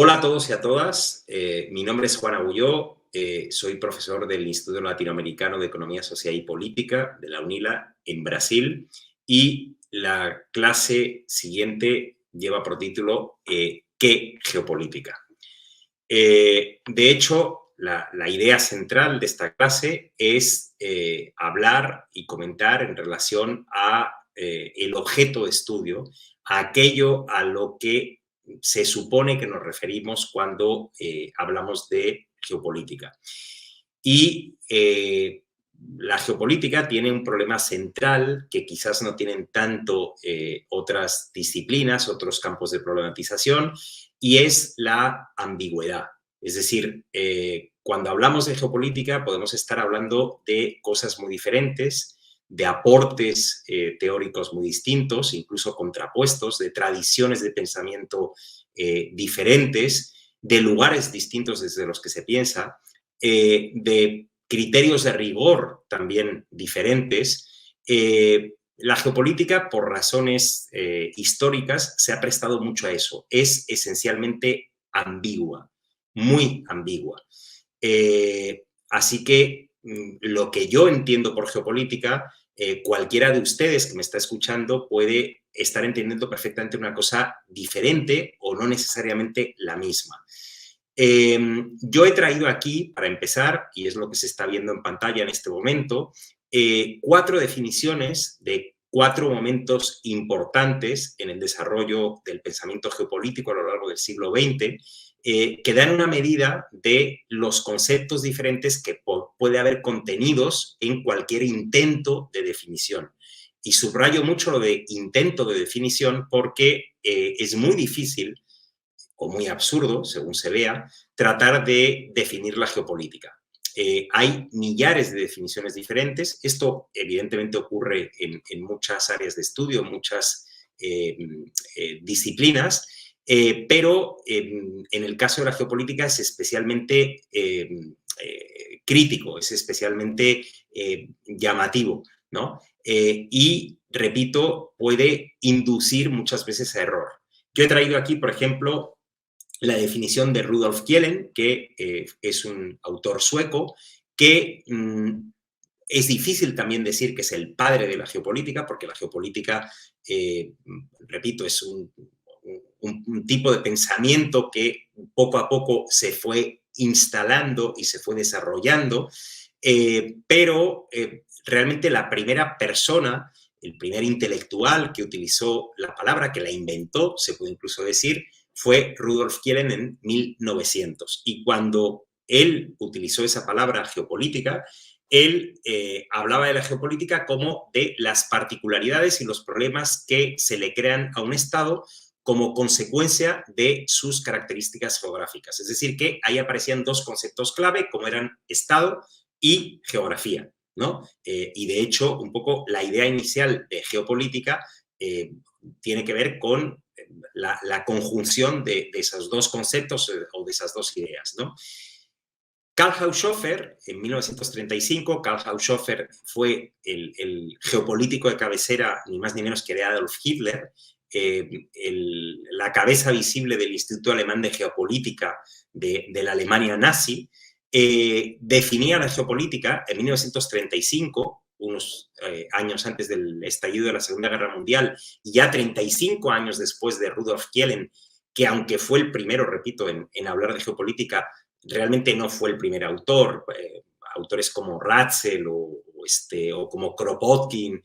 Hola a todos y a todas, mi nombre es Juan Agulló, soy profesor del Instituto Latinoamericano de Economía Social y Política de la UNILA en Brasil y la clase siguiente lleva por título ¿Qué geopolítica? De hecho, la idea central de esta clase es hablar y comentar en relación a el objeto de estudio, a aquello a lo que se supone que nos referimos cuando hablamos de geopolítica. Y la geopolítica tiene un problema central que quizás no tienen tanto otras disciplinas, otros campos de problematización, y es la ambigüedad. Es decir, cuando hablamos de geopolítica podemos estar hablando de cosas muy diferentes, de aportes teóricos muy distintos, incluso contrapuestos, de tradiciones de pensamiento diferentes, de lugares distintos desde los que se piensa, de criterios de rigor también diferentes. La geopolítica, por razones históricas, se ha prestado mucho a eso. Es esencialmente ambigua, muy ambigua. Así que lo que yo entiendo por geopolítica, cualquiera de ustedes que me está escuchando puede estar entendiendo perfectamente una cosa diferente o no necesariamente la misma. Yo he traído aquí, para empezar, y es lo que se está viendo en pantalla en este momento, 4 definiciones de 4 momentos importantes en el desarrollo del pensamiento geopolítico a lo largo del siglo XX, que dan una medida de los conceptos diferentes que puede haber contenidos en cualquier intento de definición. Y subrayo mucho lo de intento de definición porque es muy difícil o muy absurdo, según se vea, tratar de definir la geopolítica. Hay millares de definiciones diferentes. Esto evidentemente ocurre en muchas áreas de estudio, en muchas disciplinas, pero en el caso de la geopolítica es especialmente crítico, es especialmente llamativo, ¿no? Y, repito, puede inducir muchas veces a error. Yo he traído aquí, por ejemplo, la definición de Rudolf Kjellén, que es un autor sueco, que es difícil también decir que es el padre de la geopolítica, porque la geopolítica, repito, es un tipo de pensamiento que poco a poco se fue instalando y se fue desarrollando, pero realmente la primera persona, el primer intelectual que utilizó la palabra, que la inventó, se puede incluso decir, fue Rudolf Kjellén en 1900. Y cuando él utilizó esa palabra geopolítica, él hablaba de la geopolítica como de las particularidades y los problemas que se le crean a un Estado como consecuencia de sus características geográficas. Es decir, que ahí aparecían 2 conceptos clave, como eran Estado y geografía, ¿no? Y de hecho, un poco la idea inicial de geopolítica tiene que ver con la conjunción de esos 2 conceptos o de esas 2 ideas, ¿no? Karl Haushofer, en 1935, Karl Haushofer fue el geopolítico de cabecera, ni más ni menos que de Adolf Hitler, la cabeza visible del Instituto Alemán de Geopolítica de la Alemania nazi, definía la geopolítica en 1935, unos años antes del estallido de la Segunda Guerra Mundial, y ya 35 años después de Rudolf Kjellén, que aunque fue el primero, repito, en hablar de geopolítica, realmente no fue el primer autor. Autores como Ratzel o como Kropotkin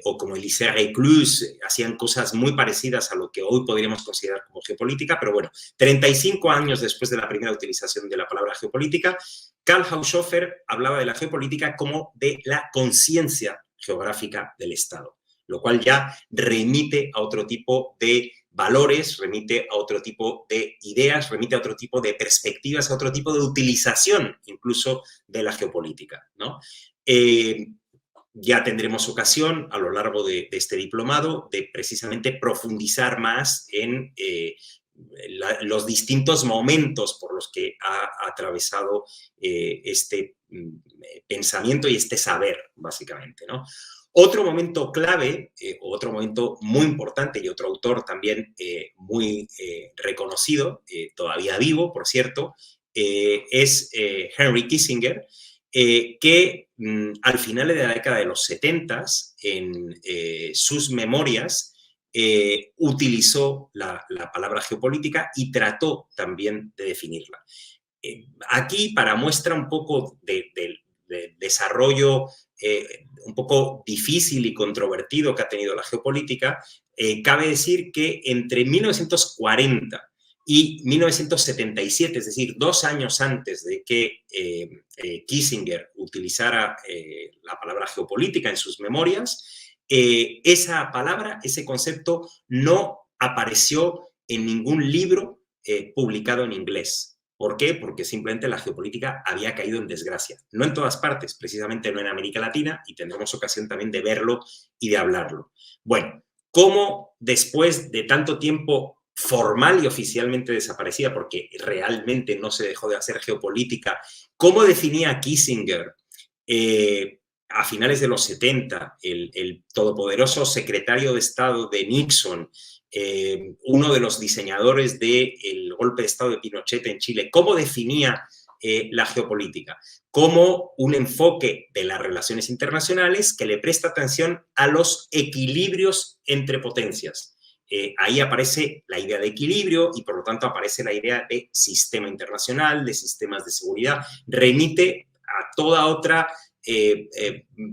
o como Elisée Reclus hacían cosas muy parecidas a lo que hoy podríamos considerar como geopolítica, pero bueno, 35 años después de la primera utilización de la palabra geopolítica, Karl Haushofer hablaba de la geopolítica como de la conciencia geográfica del Estado, lo cual ya remite a otro tipo de valores, remite a otro tipo de ideas, remite a otro tipo de perspectivas, a otro tipo de utilización incluso de la geopolítica, ¿no? Ya tendremos ocasión a lo largo de este diplomado de precisamente profundizar más en los distintos momentos por los que ha atravesado este pensamiento y este saber, básicamente, ¿no? Otro momento clave, otro momento muy importante y otro autor también muy reconocido, todavía vivo, por cierto, es Henry Kissinger, que al final de la década de los 70, en sus memorias, utilizó la palabra geopolítica y trató también de definirla. Aquí, para muestra un poco de desarrollo un poco difícil y controvertido que ha tenido la geopolítica, cabe decir que entre 1940 y 1977, es decir, 2 años antes de que Kissinger utilizara la palabra geopolítica en sus memorias, esa palabra, ese concepto, no apareció en ningún libro publicado en inglés. ¿Por qué? Porque simplemente la geopolítica había caído en desgracia. No en todas partes, precisamente no en América Latina, y tendremos ocasión también de verlo y de hablarlo. Bueno, ¿cómo después de tanto tiempo formal y oficialmente desaparecida, porque realmente no se dejó de hacer geopolítica, cómo definía Kissinger a finales de los 70, el todopoderoso secretario de Estado de Nixon, uno de los diseñadores del golpe de Estado de Pinochet en Chile, cómo definía la geopolítica? Como un enfoque de las relaciones internacionales que le presta atención a los equilibrios entre potencias. Ahí aparece la idea de equilibrio y por lo tanto aparece la idea de sistema internacional, de sistemas de seguridad, remite a toda otra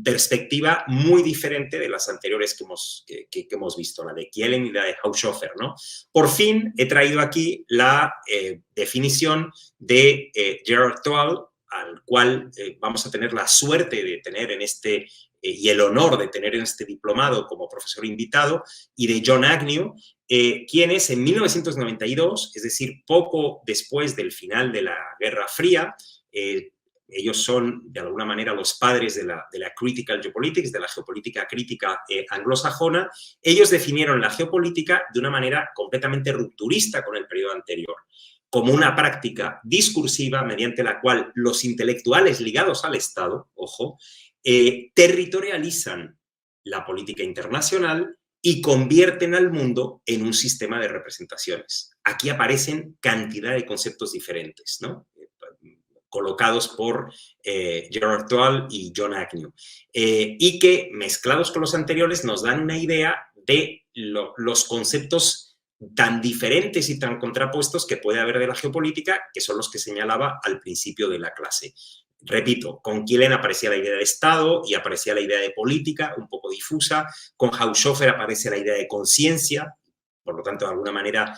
perspectiva muy diferente de las anteriores que hemos visto, la de Kielen y la de Haushofer, ¿no? Por fin he traído aquí la definición de Gerard Toal, al cual vamos a tener la suerte de tener en este y el honor de tener en este diplomado como profesor invitado, y de John Agnew, quienes en 1992, es decir, poco después del final de la Guerra Fría, ellos son, de alguna manera, los padres de la critical geopolitics, de la geopolítica crítica anglosajona. Ellos definieron la geopolítica de una manera completamente rupturista con el periodo anterior, como una práctica discursiva mediante la cual los intelectuales ligados al Estado, ojo, territorializan la política internacional y convierten al mundo en un sistema de representaciones. Aquí aparecen cantidad de conceptos diferentes, ¿no? Colocados por Gerard Toal y John Agnew, y que, mezclados con los anteriores, nos dan una idea de los conceptos tan diferentes y tan contrapuestos que puede haber de la geopolítica, que son los que señalaba al principio de la clase. Repito, con Kielen aparecía la idea de Estado y aparecía la idea de política, un poco difusa. Con Haushofer aparece la idea de conciencia, por lo tanto, de alguna manera,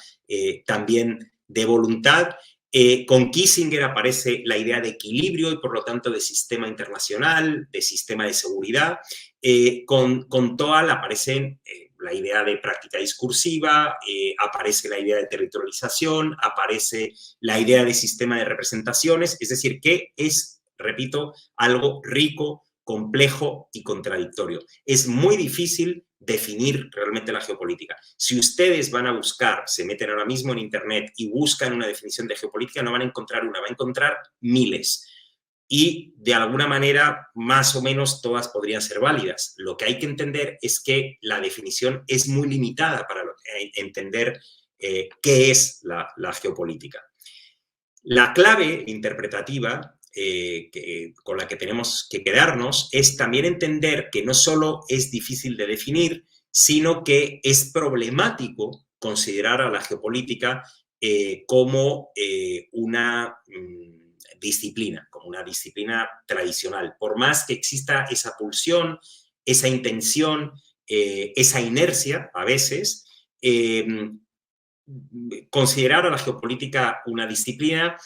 también de voluntad. Con Kissinger aparece la idea de equilibrio y, por lo tanto, de sistema internacional, de sistema de seguridad. Con Toal aparece la idea de práctica discursiva, aparece la idea de territorialización, aparece la idea de sistema de representaciones, es decir, que es, repito, algo rico, complejo y contradictorio. Es muy difícil definir realmente la geopolítica. Si ustedes van a buscar, se meten ahora mismo en Internet y buscan una definición de geopolítica, no van a encontrar una, van a encontrar miles. Y de alguna manera, más o menos, todas podrían ser válidas. Lo que hay que entender es que la definición es muy limitada para entender qué es la geopolítica. La clave interpretativa con la que tenemos que quedarnos es también entender que no solo es difícil de definir, sino que es problemático considerar a la geopolítica como una disciplina, como una disciplina tradicional. Por más que exista esa pulsión, esa intención, esa inercia a veces, considerar a la geopolítica una disciplina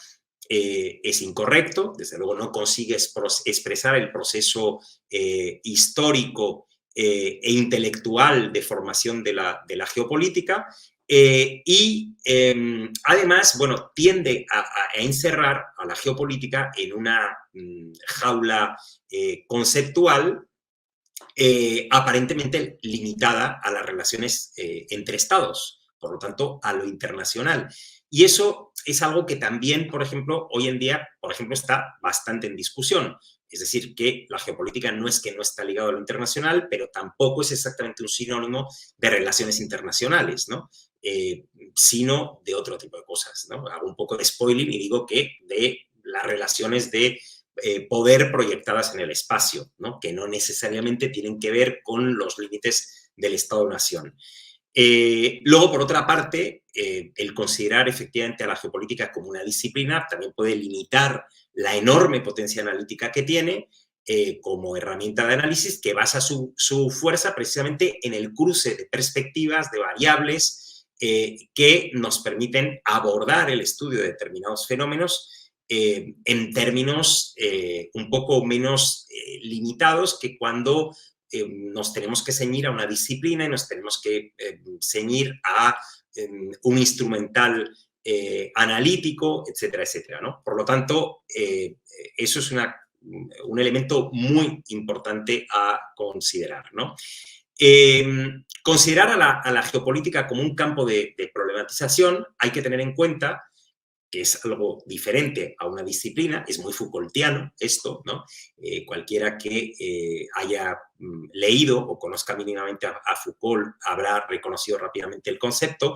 es incorrecto, desde luego no consigues expresar el proceso histórico e intelectual de formación de la geopolítica, y además, bueno, tiende a encerrar a la geopolítica en una jaula conceptual aparentemente limitada a las relaciones entre estados, por lo tanto, a lo internacional. Y eso es algo que también, por ejemplo, hoy en día, por ejemplo, está bastante en discusión. Es decir, que la geopolítica no es que no está ligado a lo internacional, pero tampoco es exactamente un sinónimo de relaciones internacionales, ¿no? Sino de otro tipo de cosas, ¿no? Hago un poco de spoiling y digo que de las relaciones de poder proyectadas en el espacio, ¿no? Que no necesariamente tienen que ver con los límites del Estado-nación. Luego, por otra parte, el considerar efectivamente a la geopolítica como una disciplina también puede limitar la enorme potencia analítica que tiene como herramienta de análisis que basa su fuerza precisamente en el cruce de perspectivas, de variables que nos permiten abordar el estudio de determinados fenómenos en términos un poco menos limitados que cuando nos tenemos que ceñir a una disciplina y nos tenemos que ceñir a un instrumental analítico, etcétera, etcétera, ¿no? Por lo tanto, eso es un elemento muy importante a considerar, ¿no? Considerar a la geopolítica como un campo de problematización hay que tener en cuenta que es algo diferente a una disciplina, es muy Foucaultiano esto, ¿no? Cualquiera que haya leído o conozca mínimamente a Foucault habrá reconocido rápidamente el concepto,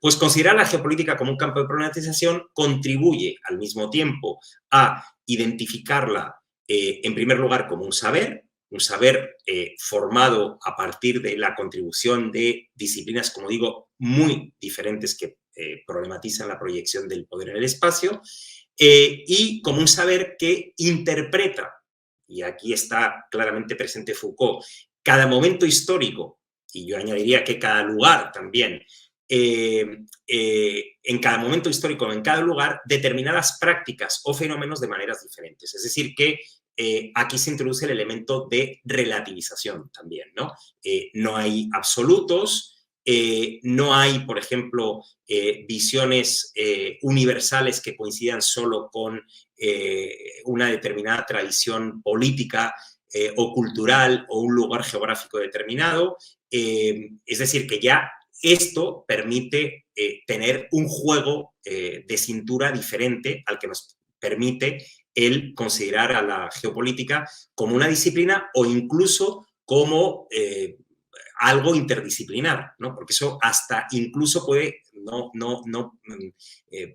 pues considerar la geopolítica como un campo de problematización contribuye al mismo tiempo a identificarla, en primer lugar, como un saber formado a partir de la contribución de disciplinas, como digo, muy diferentes que problematizan la proyección del poder en el espacio, y como un saber que interpreta, y aquí está claramente presente Foucault, cada momento histórico, y yo añadiría que cada lugar también, en cada momento histórico, en cada lugar, determinadas prácticas o fenómenos de maneras diferentes. Es decir, que aquí se introduce el elemento de relativización también, ¿no? No hay absolutos, no hay, por ejemplo, visiones universales que coincidan solo con una determinada tradición política o cultural o un lugar geográfico determinado. Es decir, que ya esto permite tener un juego de cintura diferente al que nos permite el considerar a la geopolítica como una disciplina o incluso como algo interdisciplinar, ¿no? Porque eso hasta incluso puede no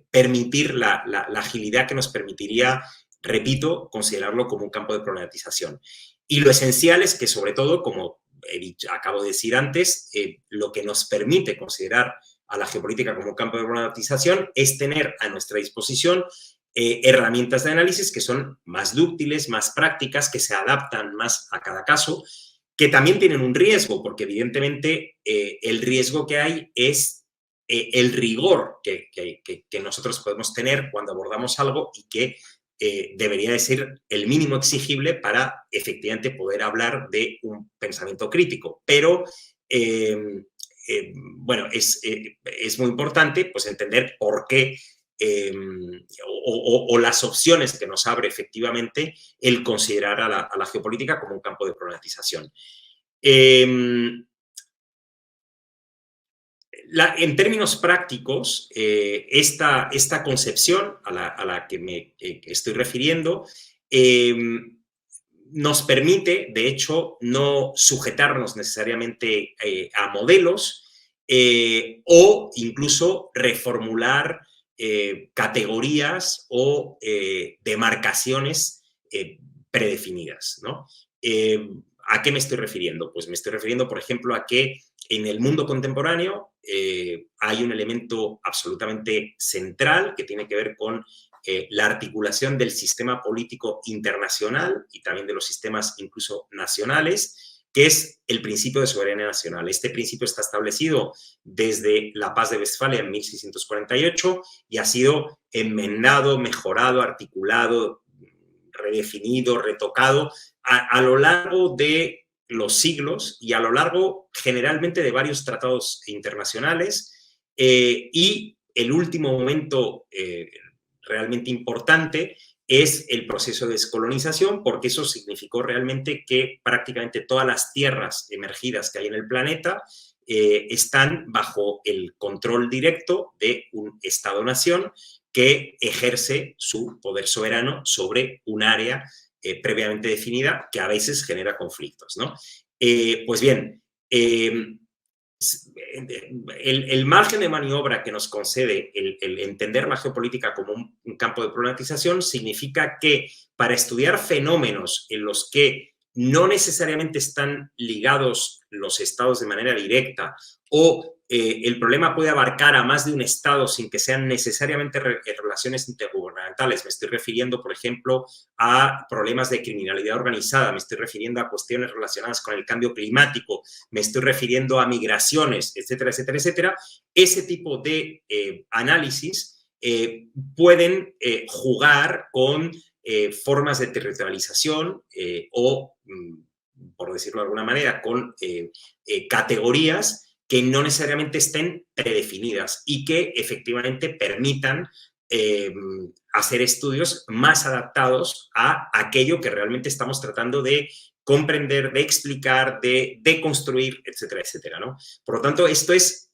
permitir la agilidad que nos permitiría, repito, considerarlo como un campo de problematización. Y lo esencial es que, sobre todo, como acabo de decir antes, lo que nos permite considerar a la geopolítica como un campo de problematización es tener a nuestra disposición herramientas de análisis que son más dúctiles, más prácticas, que se adaptan más a cada caso, que también tienen un riesgo, porque evidentemente el riesgo que hay es el rigor que nosotros podemos tener cuando abordamos algo y que debería de ser el mínimo exigible para efectivamente poder hablar de un pensamiento crítico. Pero, bueno, es muy importante pues, entender por qué o las opciones que nos abre efectivamente el considerar a la geopolítica como un campo de problematización. En términos prácticos, esta concepción a la que me estoy refiriendo nos permite, de hecho, no sujetarnos necesariamente a modelos o incluso reformular categorías o demarcaciones predefinidas, ¿no? ¿A qué me estoy refiriendo? Pues me estoy refiriendo, por ejemplo, a que en el mundo contemporáneo hay un elemento absolutamente central que tiene que ver con la articulación del sistema político internacional y también de los sistemas incluso nacionales, que es el principio de soberanía nacional. Este principio está establecido desde la Paz de Westfalia en 1648 y ha sido enmendado, mejorado, articulado, redefinido, retocado a lo largo de los siglos y a lo largo generalmente de varios tratados internacionales y el último momento realmente importante es el proceso de descolonización, porque eso significó realmente que prácticamente todas las tierras emergidas que hay en el planeta están bajo el control directo de un Estado-nación que ejerce su poder soberano sobre un área previamente definida que a veces genera conflictos, ¿no? Pues bien, el margen de maniobra que nos concede el entender la geopolítica como un campo de problematización significa que para estudiar fenómenos en los que no necesariamente están ligados los estados de manera directa o el problema puede abarcar a más de un estado sin que sean necesariamente relaciones intergubernamentales. Me estoy refiriendo, por ejemplo, a problemas de criminalidad organizada, me estoy refiriendo a cuestiones relacionadas con el cambio climático, me estoy refiriendo a migraciones, etcétera, etcétera, etcétera. Ese tipo de análisis pueden jugar con formas de territorialización o, por decirlo de alguna manera, con categorías que no necesariamente estén predefinidas y que efectivamente permitan hacer estudios más adaptados a aquello que realmente estamos tratando de comprender, de explicar, de construir, etcétera, etcétera, ¿no? Por lo tanto, esto es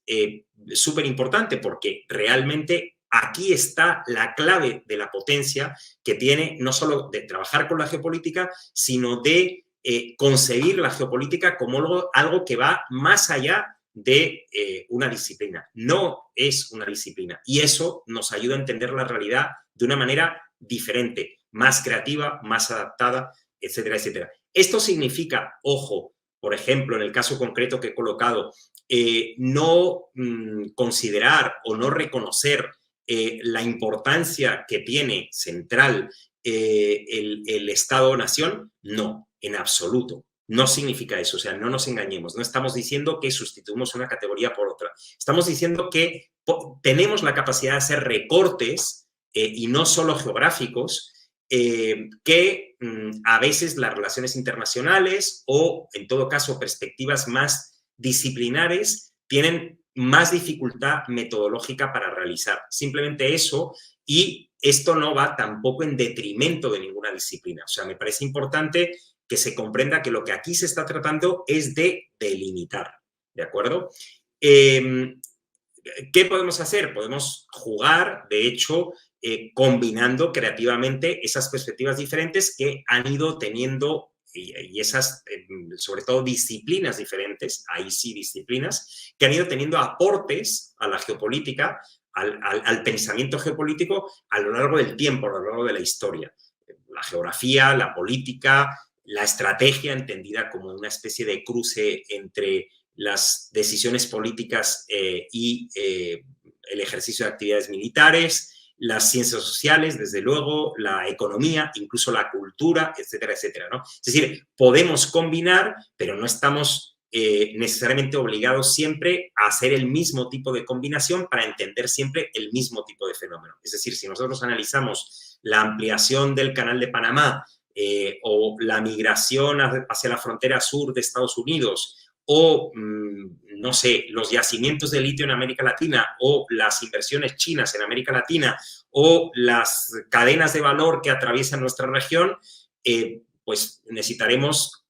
súper importante porque realmente aquí está la clave de la potencia que tiene no solo de trabajar con la geopolítica, sino de concebir la geopolítica como algo que va más allá de una disciplina. No es una disciplina. Y eso nos ayuda a entender la realidad de una manera diferente, más creativa, más adaptada, etcétera, etcétera. Esto significa, ojo, por ejemplo, en el caso concreto que he colocado, no considerar o no reconocer la importancia que tiene central el Estado-nación, no, en absoluto. No significa eso, o sea, no nos engañemos, no estamos diciendo que sustituimos una categoría por otra, estamos diciendo que tenemos la capacidad de hacer recortes y no solo geográficos, que a veces las relaciones internacionales o, en todo caso, perspectivas más disciplinares tienen más dificultad metodológica para realizar. Simplemente eso, y esto no va tampoco en detrimento de ninguna disciplina. O sea, me parece importante que se comprenda que lo que aquí se está tratando es de delimitar, ¿de acuerdo? ¿Qué podemos hacer? Podemos jugar, de hecho, combinando creativamente esas perspectivas diferentes que han ido teniendo y esas, sobre todo, disciplinas diferentes, ahí sí disciplinas, que han ido teniendo aportes a la geopolítica, al pensamiento geopolítico a lo largo del tiempo, a lo largo de la historia. La geografía, la política, la estrategia entendida como una especie de cruce entre las decisiones políticas y el ejercicio de actividades militares, las ciencias sociales, desde luego, la economía, incluso la cultura, etcétera, etcétera, ¿no? Es decir, podemos combinar, pero no estamos necesariamente obligados siempre a hacer el mismo tipo de combinación para entender siempre el mismo tipo de fenómeno. Es decir, si nosotros analizamos la ampliación del Canal de Panamá o la migración hacia la frontera sur de Estados Unidos o, no sé, los yacimientos de litio en América Latina o las inversiones chinas en América Latina o las cadenas de valor que atraviesan nuestra región, pues necesitaremos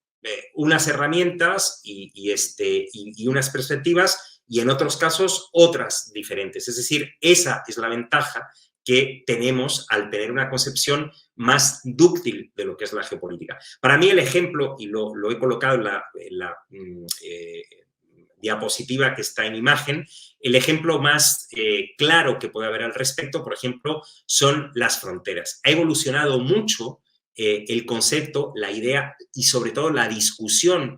unas herramientas y unas perspectivas y en otros casos otras diferentes. Es decir, esa es la ventaja que tenemos al tener una concepción más dúctil de lo que es la geopolítica. Para mí el ejemplo, y lo he colocado en la diapositiva que está en imagen, el ejemplo más claro que puede haber al respecto, por ejemplo, son las fronteras. Ha evolucionado mucho el concepto, la idea y sobre todo la discusión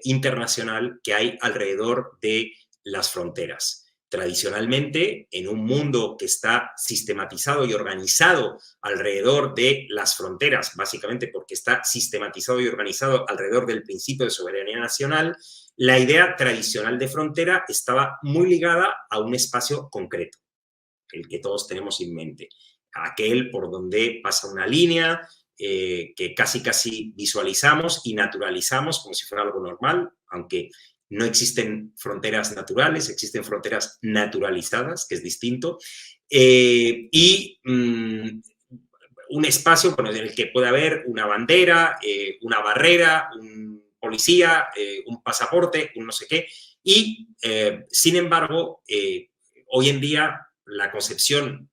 internacional que hay alrededor de las fronteras. Tradicionalmente, en un mundo que está sistematizado y organizado alrededor de las fronteras, básicamente porque está sistematizado y organizado alrededor del principio de soberanía nacional, la idea tradicional de frontera estaba muy ligada a un espacio concreto, el que todos tenemos en mente, aquel por donde pasa una línea que casi visualizamos y naturalizamos como si fuera algo normal, aunque no existen fronteras naturales, existen fronteras naturalizadas, que es distinto, y un espacio en el que puede haber una bandera, una barrera, un policía, un pasaporte, un no sé qué, Y, sin embargo, hoy en día la concepción,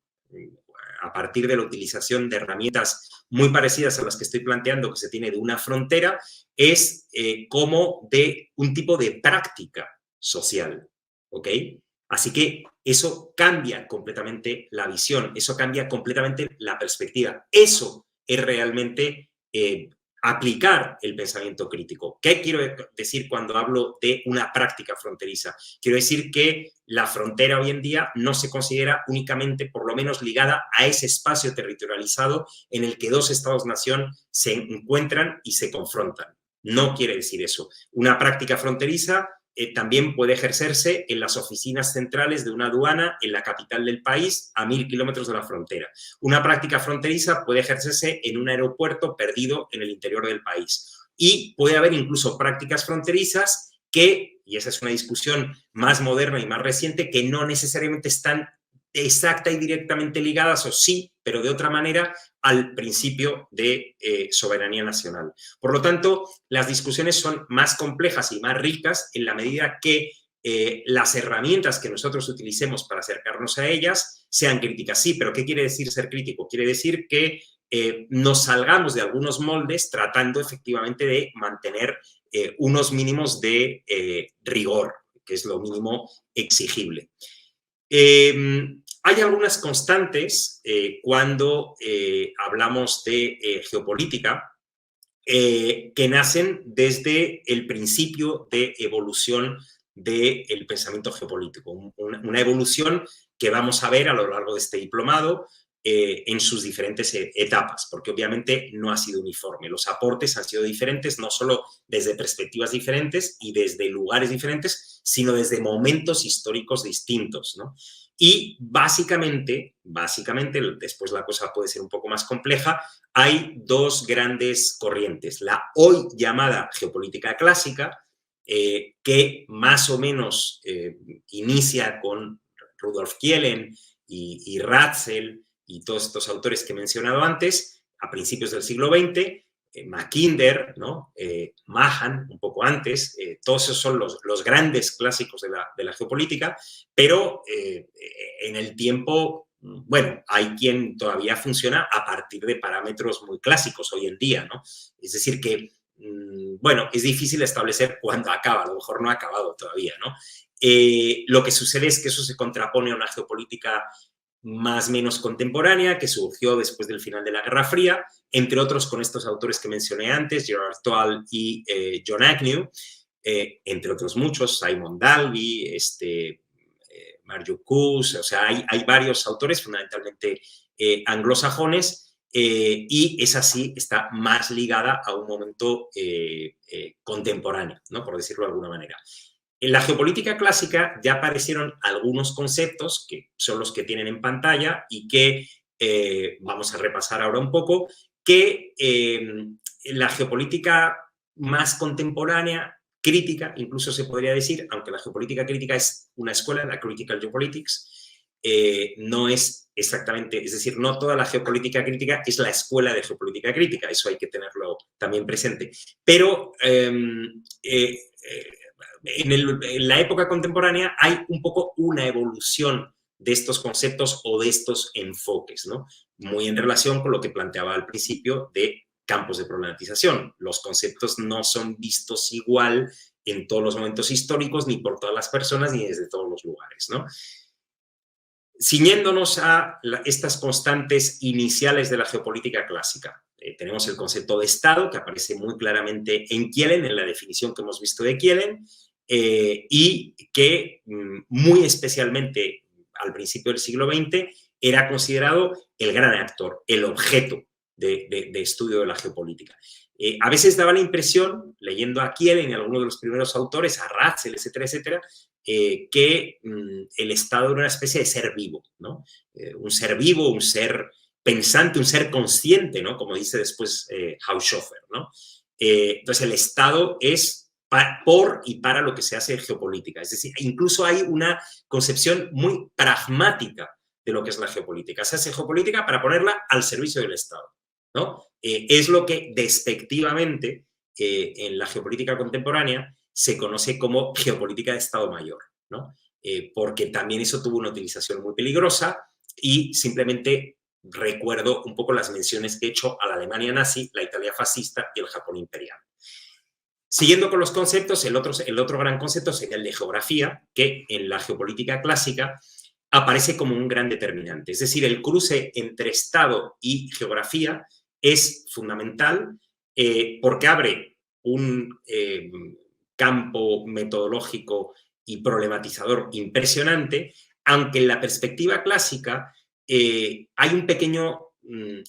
a partir de la utilización de herramientas muy parecidas a las que estoy planteando que se tiene de una frontera, es como de un tipo de práctica social, ¿ok? Así que eso cambia completamente la visión, eso cambia completamente la perspectiva. Eso es realmente aplicar el pensamiento crítico. ¿Qué quiero decir cuando hablo de una práctica fronteriza? Quiero decir que la frontera hoy en día no se considera únicamente, por lo menos, ligada a ese espacio territorializado en el que dos estados-nación se encuentran y se confrontan. No quiere decir eso. Una práctica fronteriza también puede ejercerse en las oficinas centrales de una aduana en la capital del país a 1000 kilómetros de la frontera. Una práctica fronteriza puede ejercerse en un aeropuerto perdido en el interior del país. Y puede haber incluso prácticas fronterizas que, y esa es una discusión más moderna y más reciente, que no necesariamente están exacta y directamente ligadas, o sí, pero de otra manera, al principio de soberanía nacional. Por lo tanto, las discusiones son más complejas y más ricas en la medida que las herramientas que nosotros utilicemos para acercarnos a ellas sean críticas. Sí, pero ¿qué quiere decir ser crítico? Quiere decir que nos salgamos de algunos moldes tratando efectivamente de mantener unos mínimos de rigor, que es lo mínimo exigible. Hay algunas constantes cuando hablamos de geopolítica que nacen desde el principio de evolución del pensamiento geopolítico. Una evolución que vamos a ver a lo largo de este diplomado en sus diferentes etapas, porque obviamente no ha sido uniforme. Los aportes han sido diferentes, no solo desde perspectivas diferentes y desde lugares diferentes, sino desde momentos históricos distintos, ¿no? Y básicamente, después la cosa puede ser un poco más compleja, hay dos grandes corrientes. La hoy llamada geopolítica clásica, que más o menos inicia con Rudolf Kielen y Ratzel y todos estos autores que he mencionado antes, a principios del siglo XX, Mackinder, ¿no? Mahan, un poco antes, todos esos son los grandes clásicos de la geopolítica, pero en el tiempo, bueno, hay quien todavía funciona a partir de parámetros muy clásicos hoy en día, ¿no? Es decir, que, bueno, es difícil establecer cuándo acaba, a lo mejor no ha acabado todavía, ¿no? Lo que sucede es que eso se contrapone a una geopolítica más o menos contemporánea, que surgió después del final de la Guerra Fría, entre otros con estos autores que mencioné antes, Gerard Toal y John Agnew, entre otros muchos, Simon Dalby, Marjo Kuss, o sea, hay varios autores, fundamentalmente anglosajones, y esa sí está más ligada a un momento contemporáneo, ¿no? Por decirlo de alguna manera. En la geopolítica clásica ya aparecieron algunos conceptos que son los que tienen en pantalla y que vamos a repasar ahora un poco, que la geopolítica más contemporánea, crítica, incluso se podría decir, aunque la geopolítica crítica es una escuela, la Critical Geopolitics, no es exactamente, es decir, no toda la geopolítica crítica es la escuela de geopolítica crítica, eso hay que tenerlo también presente. Pero en la época contemporánea hay un poco una evolución de estos conceptos o de estos enfoques, ¿no? Muy en relación con lo que planteaba al principio de campos de problematización. Los conceptos no son vistos igual en todos los momentos históricos, ni por todas las personas, ni desde todos los lugares, ¿no? Ciñéndonos a estas constantes iniciales de la geopolítica clásica, tenemos el concepto de Estado, que aparece muy claramente en Kielen, en la definición que hemos visto de Kielen, y que muy especialmente al principio del siglo XX era considerado el gran actor, el objeto de estudio de la geopolítica. A veces daba la impresión, leyendo a Kielen y a algunos de los primeros autores, a Ratzel, etcétera, etcétera, que el Estado era una especie de ser vivo, ¿no? Un ser vivo, un ser pensante, un ser consciente, ¿no? Como dice después Haushofer, ¿no? Entonces, el Estado es por y para lo que se hace en geopolítica. Es decir, incluso hay una concepción muy pragmática de lo que es la geopolítica. Se hace geopolítica para ponerla al servicio del Estado, ¿no? Es lo que despectivamente en la geopolítica contemporánea se conoce como geopolítica de Estado Mayor, ¿no? Porque también eso tuvo una utilización muy peligrosa y simplemente recuerdo un poco las menciones que he hecho a la Alemania nazi, la Italia fascista y el Japón imperial. Siguiendo con los conceptos, el otro gran concepto sería el de geografía, que en la geopolítica clásica aparece como un gran determinante. Es decir, el cruce entre Estado y geografía es fundamental porque abre un campo metodológico y problematizador impresionante, aunque en la perspectiva clásica hay un pequeño,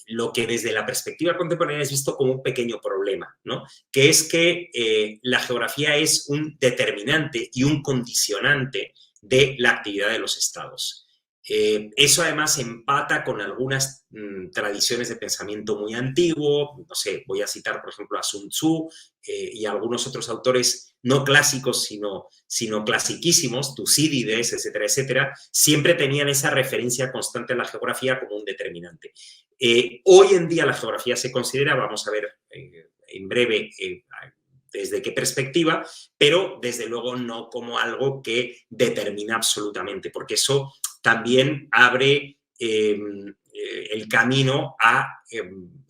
lo que desde la perspectiva contemporánea es visto como un pequeño problema, ¿no? Que es que la geografía es un determinante y un condicionante de la actividad de los estados. Eso además empata con algunas tradiciones de pensamiento muy antiguo, no sé, voy a citar por ejemplo a Sun Tzu y a algunos otros autores no clásicos sino clasiquísimos, Tucídides, etcétera, etcétera, siempre tenían esa referencia constante a la geografía como un determinante. Hoy en día la geografía se considera, vamos a ver en breve desde qué perspectiva, pero desde luego no como algo que determina absolutamente, porque eso también abre el camino a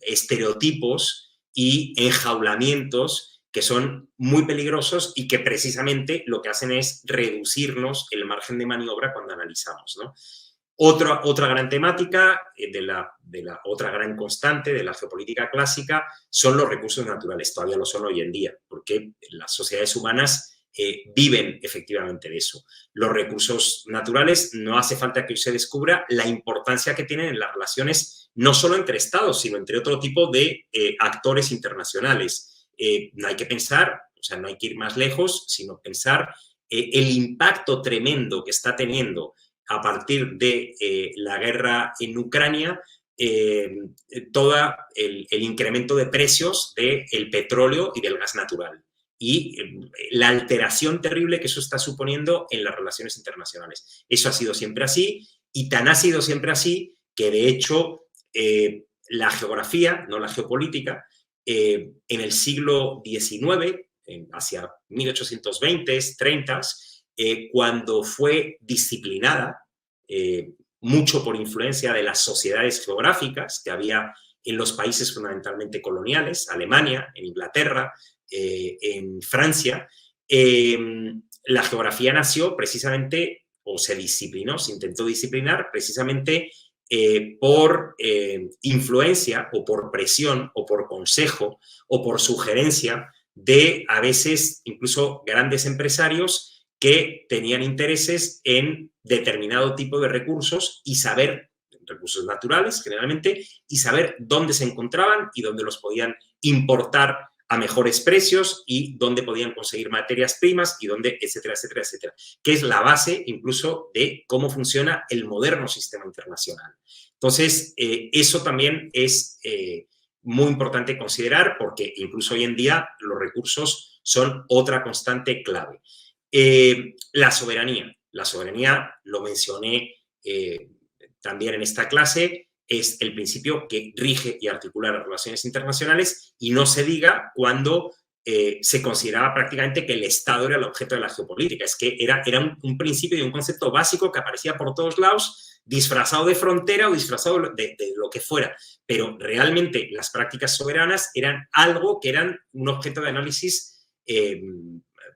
estereotipos y enjaulamientos que son muy peligrosos y que precisamente lo que hacen es reducirnos el margen de maniobra cuando analizamos, ¿no? Otra gran temática de la otra gran constante de la geopolítica clásica son los recursos naturales. Todavía lo son hoy en día, porque las sociedades humanas viven efectivamente de eso. Los recursos naturales, no hace falta que se descubra la importancia que tienen en las relaciones, no solo entre estados, sino entre otro tipo de actores internacionales. No hay que pensar, o sea, no hay que ir más lejos, sino pensar el impacto tremendo que está teniendo a partir de la guerra en Ucrania, todo el incremento de precios del petróleo y del gas natural y la alteración terrible que eso está suponiendo en las relaciones internacionales. Eso ha sido siempre así y tan ha sido siempre así que de hecho la geografía, no la geopolítica, en el siglo XIX, hacia 1820, 30, cuando fue disciplinada, mucho por influencia de las sociedades geográficas que había en los países fundamentalmente coloniales, Alemania, en Inglaterra, en Francia, la geografía nació precisamente, o se disciplinó, se intentó disciplinar precisamente por influencia o por presión o por consejo o por sugerencia de a veces incluso grandes empresarios que tenían intereses en determinado tipo de recursos y saber, recursos naturales generalmente, y saber dónde se encontraban y dónde los podían importar a mejores precios y dónde podían conseguir materias primas y dónde, etcétera, etcétera, etcétera, que es la base incluso de cómo funciona el moderno sistema internacional. Entonces, eso también es muy importante considerar porque incluso hoy en día los recursos son otra constante clave. La soberanía, lo mencioné también en esta clase, es el principio que rige y articula las relaciones internacionales y no se diga cuando se consideraba prácticamente que el Estado era el objeto de la geopolítica. Es que era un principio y un concepto básico que aparecía por todos lados, disfrazado de frontera o disfrazado de lo que fuera. Pero realmente las prácticas soberanas eran algo que eran un objeto de análisis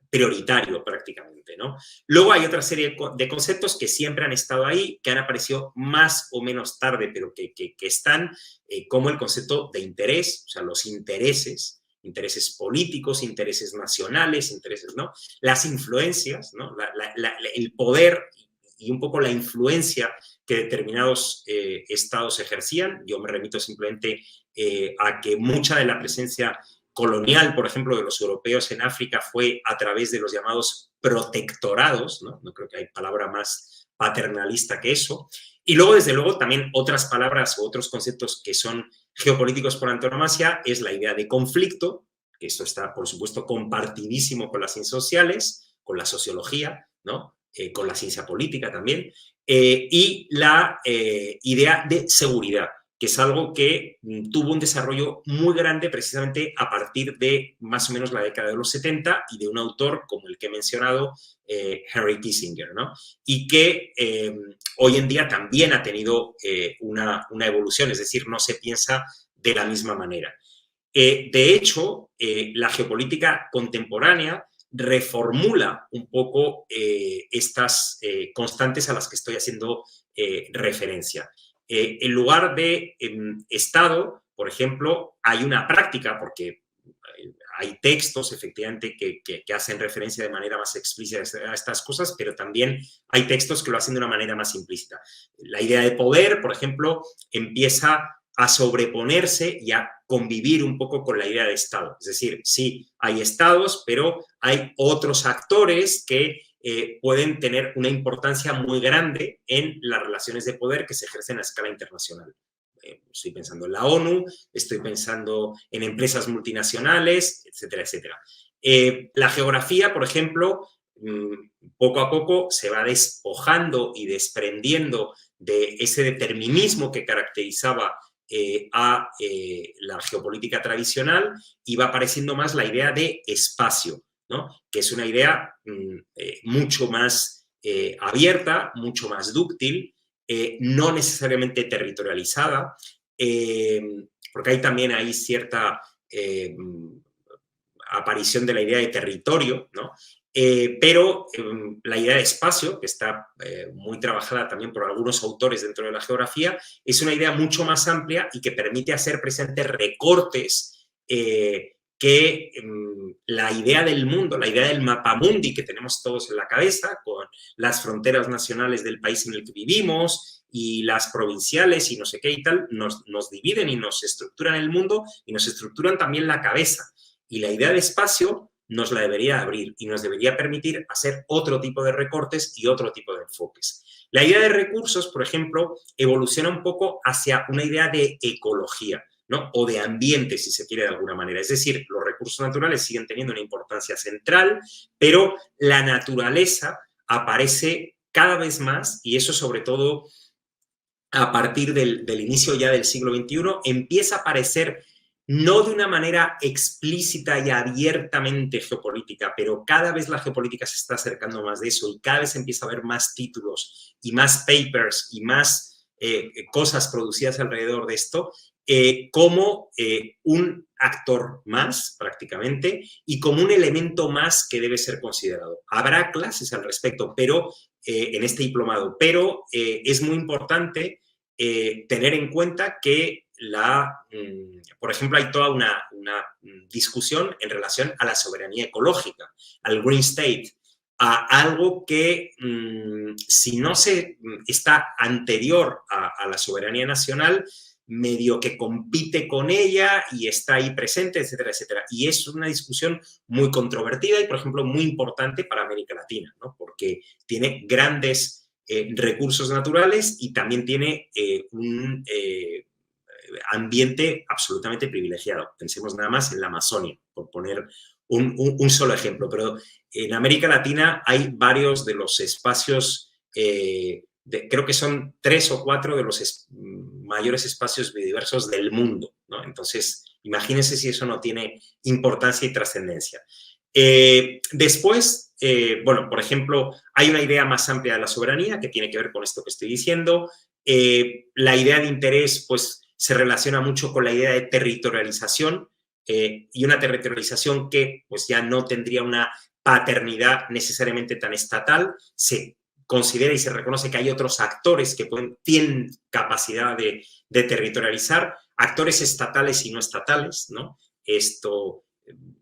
prioritario prácticamente, ¿no? Luego hay otra serie de conceptos que siempre han estado ahí, que han aparecido más o menos tarde, pero que están, como el concepto de interés, o sea, los intereses políticos, intereses nacionales, intereses, ¿no? Las influencias, ¿no? El poder y un poco la influencia que determinados estados ejercían. Yo me remito simplemente a que mucha de la presencia colonial, por ejemplo, de los europeos en África fue a través de los llamados protectorados, ¿no? No creo que hay palabra más paternalista que eso. Y luego, desde luego, también otras palabras o otros conceptos que son geopolíticos por antonomasia es la idea de conflicto, que esto está, por supuesto, compartidísimo con las ciencias sociales, con la sociología, ¿no? Con la ciencia política también, y la idea de seguridad. que es algo que tuvo un desarrollo muy grande precisamente a partir de más o menos la década de los 70 y de un autor como el que he mencionado, Henry Kissinger, ¿no? Y que hoy en día también ha tenido una evolución, es decir, no se piensa de la misma manera. De hecho, la geopolítica contemporánea reformula un poco estas constantes a las que estoy haciendo referencia. En lugar de Estado, por ejemplo, hay una práctica, porque hay textos efectivamente que hacen referencia de manera más explícita a estas cosas, pero también hay textos que lo hacen de una manera más implícita. La idea de poder, por ejemplo, empieza a sobreponerse y a convivir un poco con la idea de Estado. Es decir, sí, hay estados, pero hay otros actores que pueden tener una importancia muy grande en las relaciones de poder que se ejercen a escala internacional. Estoy pensando en la ONU, estoy pensando en empresas multinacionales, etcétera, etcétera. La geografía, por ejemplo, poco a poco se va despojando y desprendiendo de ese determinismo que caracterizaba a la geopolítica tradicional y va apareciendo más la idea de espacio, ¿no? Que es una idea mucho más abierta, mucho más dúctil, no necesariamente territorializada, porque hay también ahí cierta aparición de la idea de territorio, ¿no? Pero la idea de espacio, que está muy trabajada también por algunos autores dentro de la geografía, es una idea mucho más amplia y que permite hacer presentes recortes que la idea del mundo, la idea del mapamundi que tenemos todos en la cabeza, con las fronteras nacionales del país en el que vivimos y las provinciales y no sé qué y tal, nos dividen y nos estructuran el mundo y nos estructuran también la cabeza. Y la idea de espacio nos la debería abrir y nos debería permitir hacer otro tipo de recortes y otro tipo de enfoques. La idea de recursos, por ejemplo, evoluciona un poco hacia una idea de ecología, ¿no? O de ambiente, si se quiere de alguna manera. Es decir, los recursos naturales siguen teniendo una importancia central, pero la naturaleza aparece cada vez más, y eso sobre todo a partir del inicio ya del siglo XXI, empieza a aparecer no de una manera explícita y abiertamente geopolítica, pero cada vez la geopolítica se está acercando más de eso y cada vez empieza a haber más títulos y más papers y más cosas producidas alrededor de esto, como un actor más, prácticamente, y como un elemento más que debe ser considerado. Habrá clases al respecto, pero en este diplomado, pero es muy importante tener en cuenta que por ejemplo, hay toda una discusión en relación a la soberanía ecológica, al Green State, a algo que si no se está anterior a la soberanía nacional, medio que compite con ella y está ahí presente, etcétera, etcétera. Y es una discusión muy controvertida y, por ejemplo, muy importante para América Latina, ¿no? Porque tiene grandes recursos naturales y también tiene un ambiente absolutamente privilegiado. Pensemos nada más en la Amazonia, por poner un solo ejemplo. Pero en América Latina hay varios de los espacios, creo que son 3 o 4 de los mayores espacios biodiversos del mundo, ¿no? Entonces, imagínense si eso no tiene importancia y trascendencia. Después, bueno, por ejemplo, hay una idea más amplia de la soberanía que tiene que ver con esto que estoy diciendo. La idea de interés, pues, se relaciona mucho con la idea de territorialización y una territorialización que, pues, ya no tendría una paternidad necesariamente tan estatal. Se considera y se reconoce que hay otros actores que tienen capacidad de territorializar, actores estatales y no estatales, ¿no? Esto,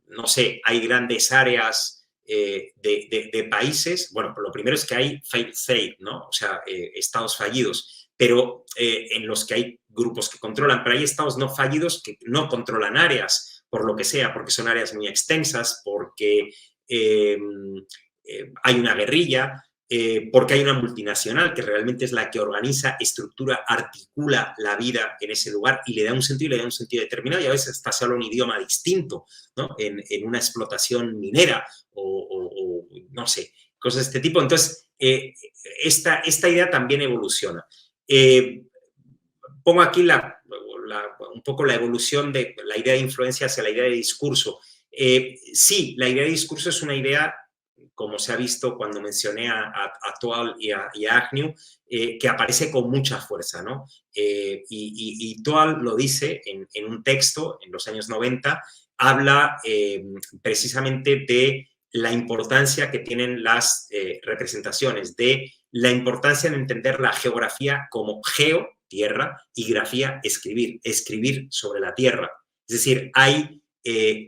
no sé, hay grandes áreas de países. Bueno, lo primero es que hay failed state, ¿no? O sea, estados fallidos, pero en los que hay grupos que controlan, pero hay estados no fallidos que no controlan áreas, por lo que sea, porque son áreas muy extensas, porque hay una guerrilla, porque hay una multinacional que realmente es la que organiza, estructura, articula la vida en ese lugar y le da un sentido y le da un sentido determinado, y a veces hasta se habla un idioma distinto, ¿no? En una explotación minera o no sé, cosas de este tipo. Entonces, esta idea también evoluciona. pongo aquí un poco la evolución de la idea de influencia hacia la idea de discurso. Sí, la idea de discurso es una idea, como se ha visto cuando mencioné a Toal y a Agnew, que aparece con mucha fuerza, ¿no? Y Toal lo dice en un texto en los años 90, habla precisamente de la importancia que tienen las representaciones, de la importancia de entender la geografía como geo, tierra, y grafía, escribir sobre la tierra. Es decir, hay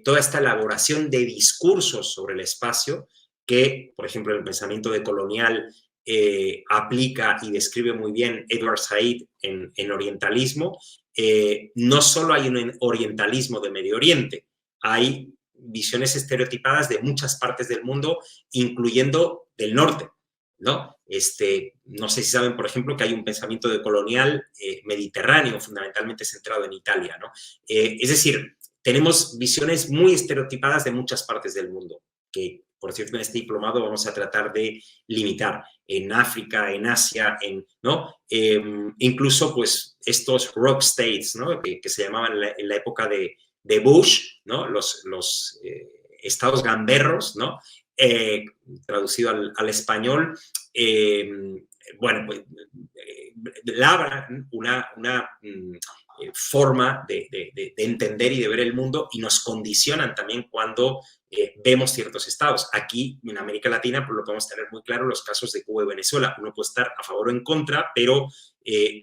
toda esta elaboración de discursos sobre el espacio que, por ejemplo, el pensamiento decolonial aplica y describe muy bien Edward Said en orientalismo. No solo hay un orientalismo de Medio Oriente, hay visiones estereotipadas de muchas partes del mundo, incluyendo del norte, ¿no? No sé si saben, por ejemplo, que hay un pensamiento decolonial mediterráneo, fundamentalmente centrado en Italia, ¿no? Es decir, tenemos visiones muy estereotipadas de muchas partes del mundo, que, por cierto, en este diplomado vamos a tratar de limitar en África, en Asia, ¿no? Incluso, pues, estos rock states, ¿no? Que se llamaban en la época de Bush, ¿no? Los estados gamberros, ¿no? Traducido al español, bueno, pues labran una forma de entender y de ver el mundo y nos condicionan también cuando vemos ciertos estados. Aquí, en América Latina, pues lo podemos tener muy claro los casos de Cuba y Venezuela. Uno puede estar a favor o en contra, pero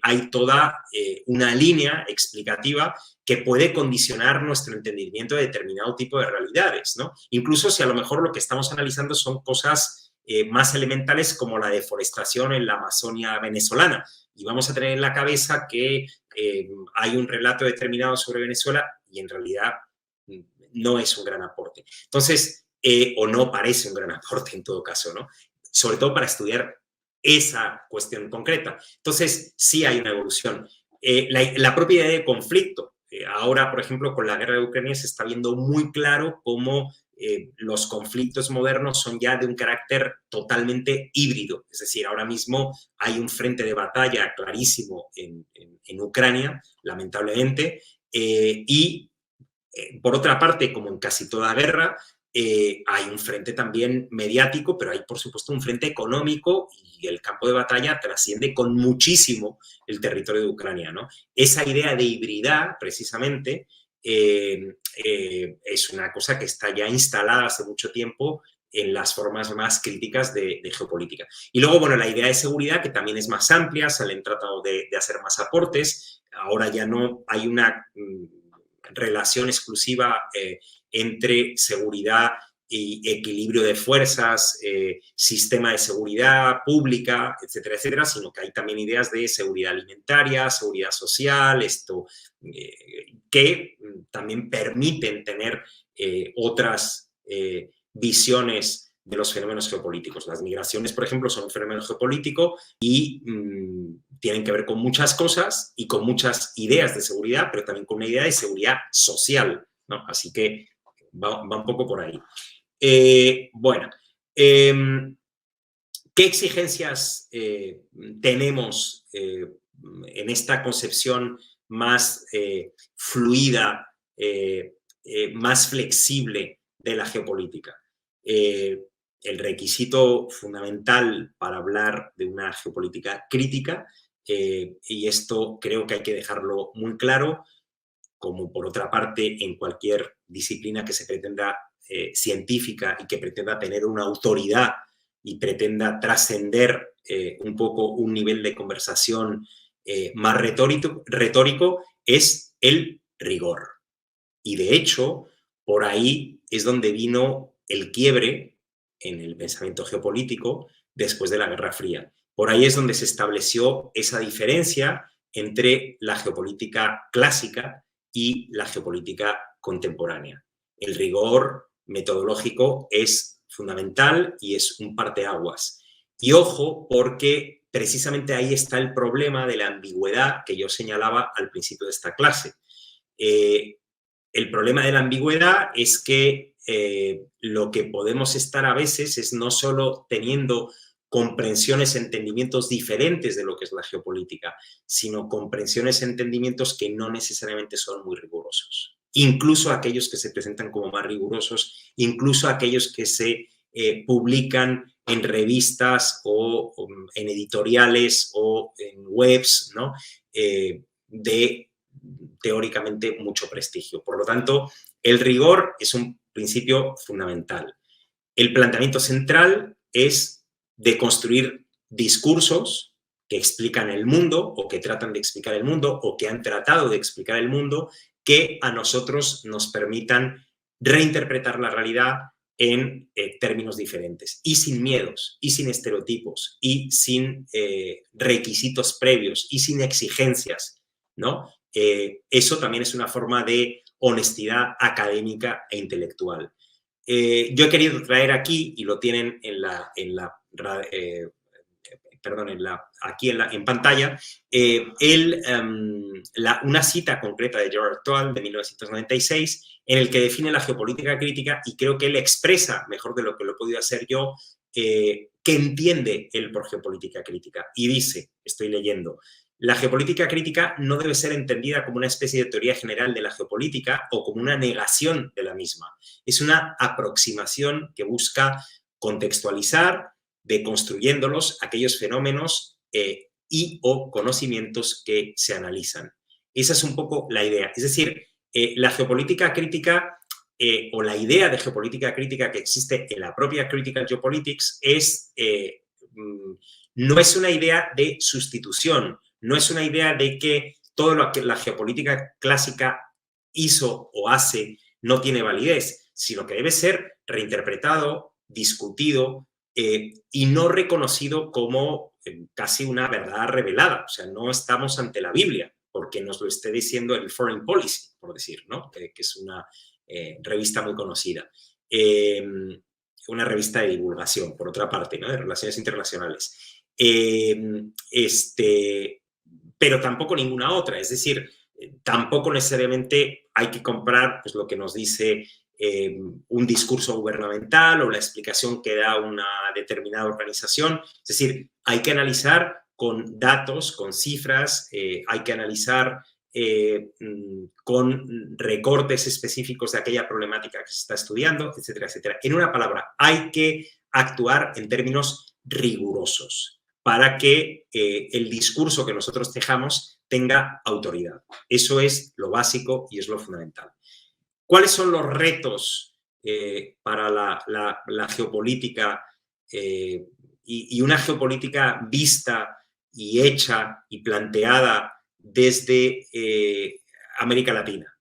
hay toda una línea explicativa que puede condicionar nuestro entendimiento de determinado tipo de realidades, ¿no? Incluso si a lo mejor lo que estamos analizando son cosas más elementales como la deforestación en la Amazonia venezolana. Y vamos a tener en la cabeza que hay un relato determinado sobre Venezuela y en realidad no es un gran aporte. Entonces, o no parece un gran aporte en todo caso, ¿no? Sobre todo para estudiar esa cuestión concreta. Entonces, sí hay una evolución. La propia idea de conflicto. Ahora, por ejemplo, con la guerra de Ucrania se está viendo muy claro cómo los conflictos modernos son ya de un carácter totalmente híbrido. Es decir, ahora mismo hay un frente de batalla clarísimo en Ucrania, lamentablemente, y por otra parte, como en casi toda guerra, hay un frente también mediático, pero hay, por supuesto, un frente económico y el campo de batalla trasciende con muchísimo el territorio de Ucrania, ¿no? Esa idea de hibridad, precisamente, es una cosa que está ya instalada hace mucho tiempo en las formas más críticas de geopolítica. Y luego, bueno, la idea de seguridad, que también es más amplia, se le han tratado de hacer más aportes. Ahora ya no hay una relación exclusiva entre seguridad y equilibrio de fuerzas, sistema de seguridad pública, etcétera, etcétera, sino que hay también ideas de seguridad alimentaria, seguridad social, que también permiten tener otras visiones de los fenómenos geopolíticos. Las migraciones, por ejemplo, son un fenómeno geopolítico y tienen que ver con muchas cosas y con muchas ideas de seguridad, pero también con una idea de seguridad social, ¿no? Así que va un poco por ahí. Bueno, ¿qué exigencias tenemos en esta concepción más fluida, más flexible de la geopolítica? El requisito fundamental para hablar de una geopolítica crítica, y esto creo que hay que dejarlo muy claro, como por otra parte en cualquier disciplina que se pretenda científica y que pretenda tener una autoridad y pretenda trascender un poco un nivel de conversación más retórico, es el rigor. Y de hecho, por ahí es donde vino el quiebre en el pensamiento geopolítico después de la Guerra Fría. Por ahí es donde se estableció esa diferencia entre la geopolítica clásica y la geopolítica contemporánea. El rigor metodológico es fundamental y es un parteaguas. Y ojo, porque precisamente ahí está el problema de la ambigüedad que yo señalaba al principio de esta clase. El problema de la ambigüedad es que lo que podemos estar a veces es no solo teniendo comprensiones, entendimientos diferentes de lo que es la geopolítica, sino comprensiones, entendimientos que no necesariamente son muy rigurosos. Incluso aquellos que se presentan como más rigurosos, incluso aquellos que se publican en revistas o en editoriales o en webs, ¿no? De teóricamente mucho prestigio. Por lo tanto, el rigor es un principio fundamental. El planteamiento central es de construir discursos que explican el mundo o que tratan de explicar el mundo o que han tratado de explicar el mundo que a nosotros nos permitan reinterpretar la realidad en términos diferentes y sin miedos y sin estereotipos y sin requisitos previos y sin exigencias, ¿no? Eso también es una forma de honestidad académica e intelectual. Yo he querido traer aquí, y lo tienen en pantalla, una cita concreta de Gerard Toal de 1996 en el que define la geopolítica crítica y creo que él expresa, mejor de lo que lo he podido hacer yo, que entiende él por geopolítica crítica. Y dice, estoy leyendo, la geopolítica crítica no debe ser entendida como una especie de teoría general de la geopolítica o como una negación de la misma. Es una aproximación que busca contextualizar, deconstruyéndolos aquellos fenómenos y o conocimientos que se analizan. Esa es un poco la idea. Es decir, la geopolítica crítica o la idea de geopolítica crítica que existe en la propia Critical Geopolitics no es una idea de sustitución, no es una idea de que todo lo que la geopolítica clásica hizo o hace no tiene validez, sino que debe ser reinterpretado, discutido y no reconocido como casi una verdad revelada. O sea, no estamos ante la Biblia, porque nos lo esté diciendo el Foreign Policy, por decir, ¿no? Que es una revista muy conocida. Una revista de divulgación, por otra parte, ¿no? De relaciones internacionales. Pero tampoco ninguna otra. Es decir, tampoco necesariamente hay que comprar pues, lo que nos dice un discurso gubernamental o la explicación que da una determinada organización. Es decir, hay que analizar con datos, con cifras, hay que analizar con recortes específicos de aquella problemática que se está estudiando, etcétera, etcétera. En una palabra, hay que actuar en términos rigurosos para que el discurso que nosotros tejamos tenga autoridad. Eso es lo básico y es lo fundamental. ¿Cuáles son los retos para la geopolítica y una geopolítica vista y hecha y planteada desde América Latina?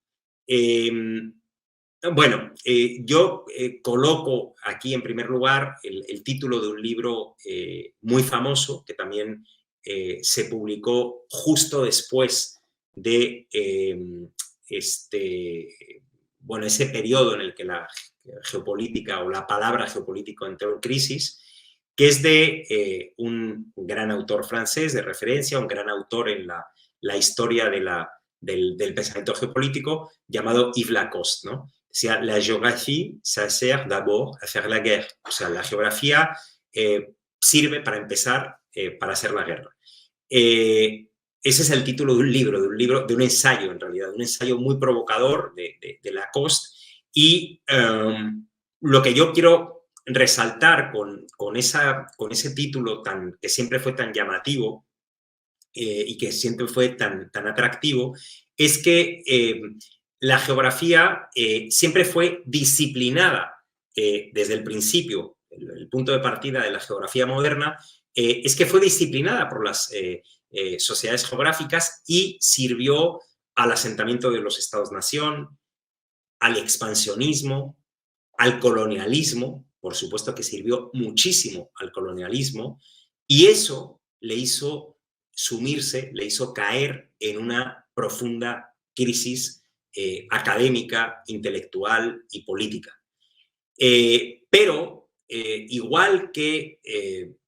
Yo coloco aquí en primer lugar el título de un libro muy famoso que también se publicó justo después de ese periodo en el que la geopolítica o la palabra geopolítico entró en crisis, que es de un gran autor francés de referencia, un gran autor en la historia del pensamiento geopolítico, llamado Yves Lacoste, ¿no? O sea, la géographie, ça sert d'abord à faire la guerre. O sea, la geografía sirve para empezar para hacer la guerra. Ese es el título de un libro, de un ensayo en realidad, un ensayo muy provocador de Lacoste. Y lo que yo quiero resaltar con ese título que siempre fue tan llamativo y que siempre fue tan atractivo, es que la geografía siempre fue disciplinada desde el principio. El punto de partida de la geografía moderna es que fue disciplinada por las sociedades geográficas y sirvió al asentamiento de los estados-nación, al expansionismo, al colonialismo, por supuesto que sirvió muchísimo al colonialismo, y eso le hizo sumirse, le hizo caer en una profunda crisis académica, intelectual y política. Pero igual que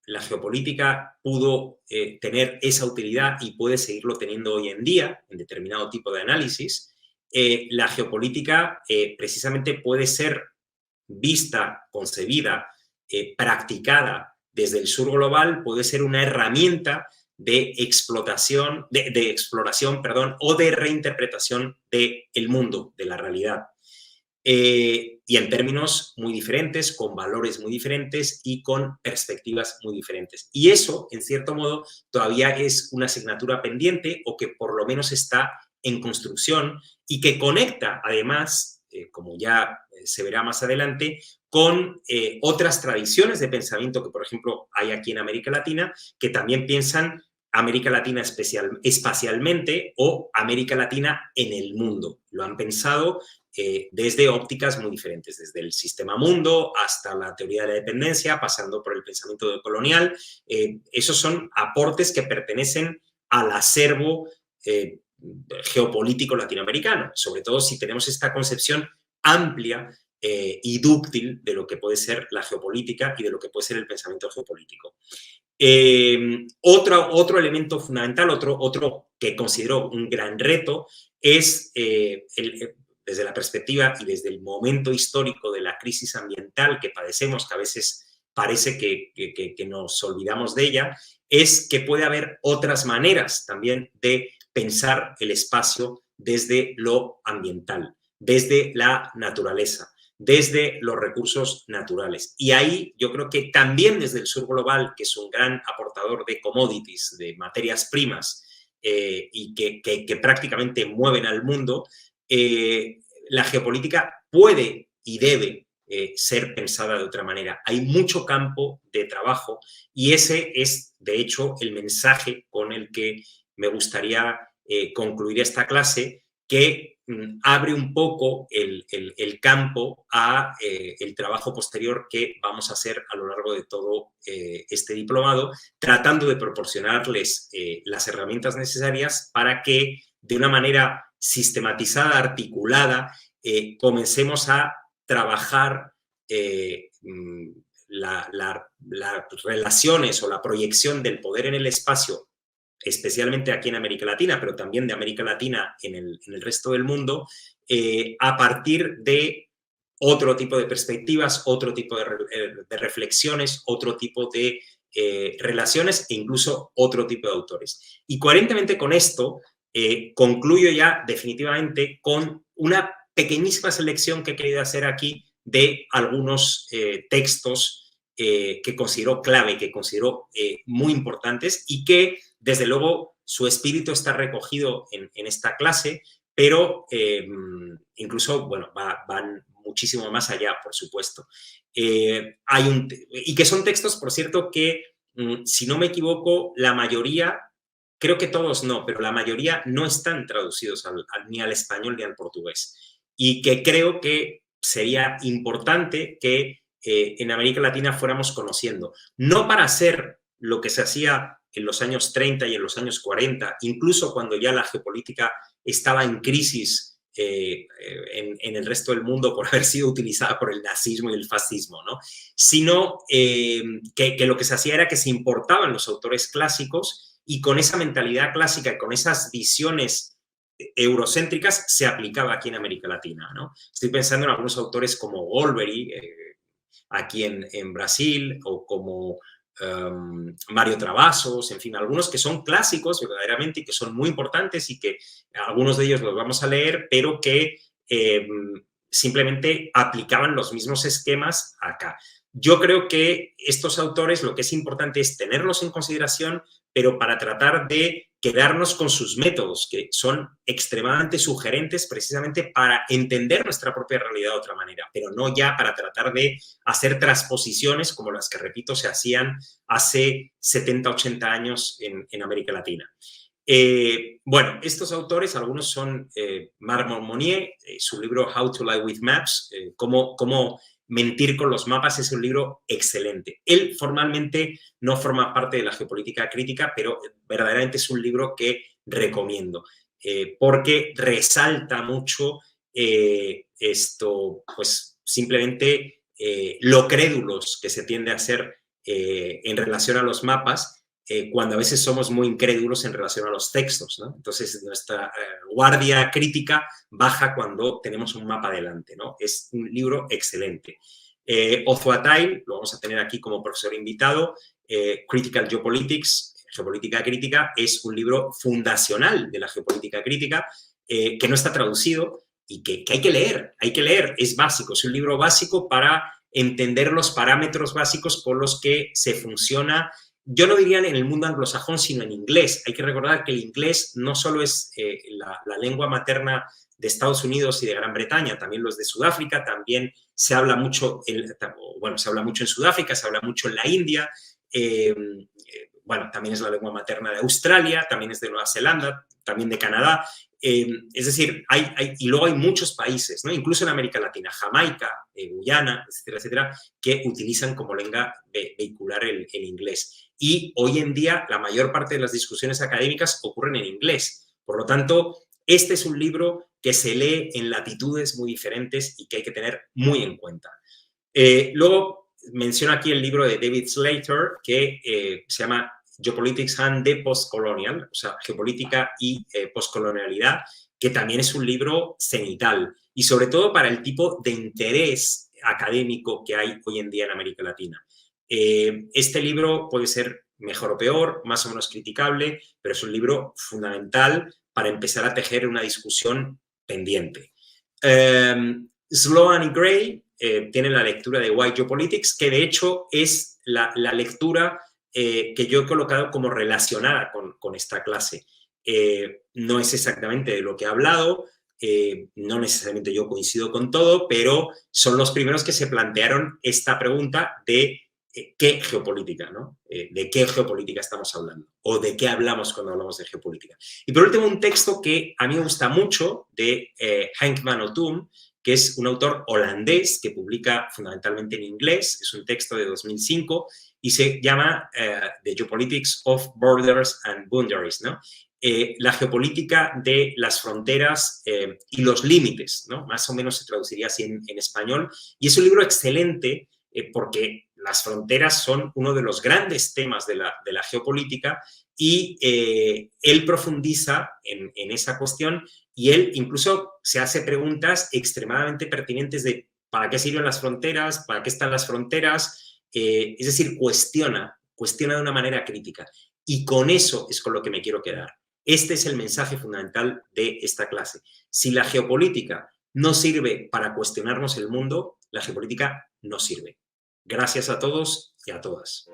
la geopolítica pudo tener esa utilidad y puede seguirlo teniendo hoy en día en determinado tipo de análisis, la geopolítica precisamente puede ser vista, concebida, practicada desde el sur global puede ser una herramienta de explotación, de exploración, perdón, o de reinterpretación del mundo, de la realidad. Y en términos muy diferentes, con valores muy diferentes y con perspectivas muy diferentes. Y eso, en cierto modo, todavía es una asignatura pendiente o que por lo menos está en construcción y que conecta, además, como ya se verá más adelante, con otras tradiciones de pensamiento que, por ejemplo, hay aquí en América Latina, que también piensan América Latina espacialmente o América Latina en el mundo. Lo han pensado desde ópticas muy diferentes, desde el sistema mundo hasta la teoría de la dependencia, pasando por el pensamiento decolonial. Esos son aportes que pertenecen al acervo geopolítico latinoamericano, sobre todo si tenemos esta concepción amplia y dúctil de lo que puede ser la geopolítica y de lo que puede ser el pensamiento geopolítico. Otro elemento fundamental, otro que considero un gran reto, es desde la perspectiva y desde el momento histórico de la crisis ambiental que padecemos, que a veces parece que nos olvidamos de ella, es que puede haber otras maneras también de pensar el espacio desde lo ambiental, desde la naturaleza, desde los recursos naturales. Y ahí yo creo que también desde el sur global, que es un gran aportador de commodities, de materias primas, y que prácticamente mueven al mundo, la geopolítica puede y debe ser pensada de otra manera. Hay mucho campo de trabajo y ese es, de hecho, el mensaje con el que me gustaría concluir esta clase, que abre un poco el campo a el trabajo posterior que vamos a hacer a lo largo de todo este diplomado, tratando de proporcionarles las herramientas necesarias para que de una manera sistematizada, articulada, comencemos a trabajar las relaciones o la proyección del poder en el espacio, especialmente aquí en América Latina, pero también de América Latina en el resto del mundo, a partir de otro tipo de perspectivas, otro tipo de reflexiones, otro tipo de relaciones e incluso otro tipo de autores. Y coherentemente con esto, concluyo ya definitivamente con una pequeñísima selección que he querido hacer aquí de algunos textos que considero clave, que considero muy importantes y que, desde luego, su espíritu está recogido en esta clase, pero incluso, bueno, van muchísimo más allá, por supuesto. Y que son textos, por cierto, que, si no me equivoco, la mayoría, creo que todos no, pero la mayoría no están traducidos ni al español ni al portugués. Y que creo que sería importante que en América Latina fuéramos conociendo. No para hacer lo que se hacía en los años 30 y en los años 40, incluso cuando ya la geopolítica estaba en crisis en el resto del mundo por haber sido utilizada por el nazismo y el fascismo, ¿no? Sino que lo que se hacía era que se importaban los autores clásicos y con esa mentalidad clásica y con esas visiones eurocéntricas se aplicaba aquí en América Latina, ¿no? Estoy pensando en algunos autores como Olvery, aquí en Brasil, o como Mario Travassos, en fin, algunos que son clásicos verdaderamente y que son muy importantes y que algunos de ellos los vamos a leer, pero que simplemente aplicaban los mismos esquemas acá. Yo creo que estos autores, lo que es importante es tenerlos en consideración, pero para tratar de quedarnos con sus métodos, que son extremadamente sugerentes precisamente para entender nuestra propia realidad de otra manera, pero no ya para tratar de hacer transposiciones como las que, repito, se hacían hace 70, 80 años en América Latina. Bueno, estos autores, algunos son Marc Monnier, su libro How to Lie with Maps, cómo mentir con los mapas, es un libro excelente. Él formalmente no forma parte de la geopolítica crítica, pero verdaderamente es un libro que recomiendo, porque resalta mucho pues simplemente lo crédulos que se tiende a ser en relación a los mapas, cuando a veces somos muy incrédulos en relación a los textos, ¿no? Entonces, nuestra guardia crítica baja cuando tenemos un mapa delante, ¿no? Es un libro excelente. Ozo Atay, lo vamos a tener aquí como profesor invitado, Critical Geopolitics, Geopolítica Crítica, es un libro fundacional de la geopolítica crítica, que no está traducido y que hay que leer, es básico, es un libro básico para entender los parámetros básicos con los que se funciona, yo no diría en el mundo anglosajón, sino en inglés. Hay que recordar que el inglés no solo es la lengua materna de Estados Unidos y de Gran Bretaña, también los de Sudáfrica, también se habla mucho, se habla mucho en Sudáfrica, se habla mucho en la India, también es la lengua materna de Australia, también es de Nueva Zelanda, también de Canadá. Es decir, y luego hay muchos países, ¿no? Incluso en América Latina, Jamaica, Guyana, etcétera, etcétera, que utilizan como lengua vehicular el inglés. Y hoy en día la mayor parte de las discusiones académicas ocurren en inglés. Por lo tanto, este es un libro que se lee en latitudes muy diferentes y que hay que tener muy en cuenta. Luego menciono aquí el libro de David Slater, que se llama Geopolitics and the Postcolonial, o sea, geopolítica y postcolonialidad, que también es un libro cenital y sobre todo para el tipo de interés académico que hay hoy en día en América Latina. Este libro puede ser mejor o peor, más o menos criticable, pero es un libro fundamental para empezar a tejer una discusión pendiente. Sloan y Gray tienen la lectura de Why Geopolitics, que de hecho es la lectura que yo he colocado como relacionada con esta clase. No es exactamente de lo que he hablado, no necesariamente yo coincido con todo, pero son los primeros que se plantearon esta pregunta de qué geopolítica, ¿no? De qué geopolítica estamos hablando o de qué hablamos cuando hablamos de geopolítica. Y por último, un texto que a mí me gusta mucho de Henk van Otum, que es un autor holandés que publica fundamentalmente en inglés, es un texto de 2005 y se llama The Geopolitics of Borders and Boundaries, ¿no? La geopolítica de las fronteras y los límites, ¿no? Más o menos se traduciría así en español. Y es un libro excelente porque las fronteras son uno de los grandes temas de la geopolítica y él profundiza en esa cuestión y él incluso se hace preguntas extremadamente pertinentes de ¿para qué sirven las fronteras? ¿Para qué están las fronteras? Es decir, cuestiona de una manera crítica. Y con eso es con lo que me quiero quedar. Este es el mensaje fundamental de esta clase. Si la geopolítica no sirve para cuestionarnos el mundo, la geopolítica no sirve. Gracias a todos y a todas.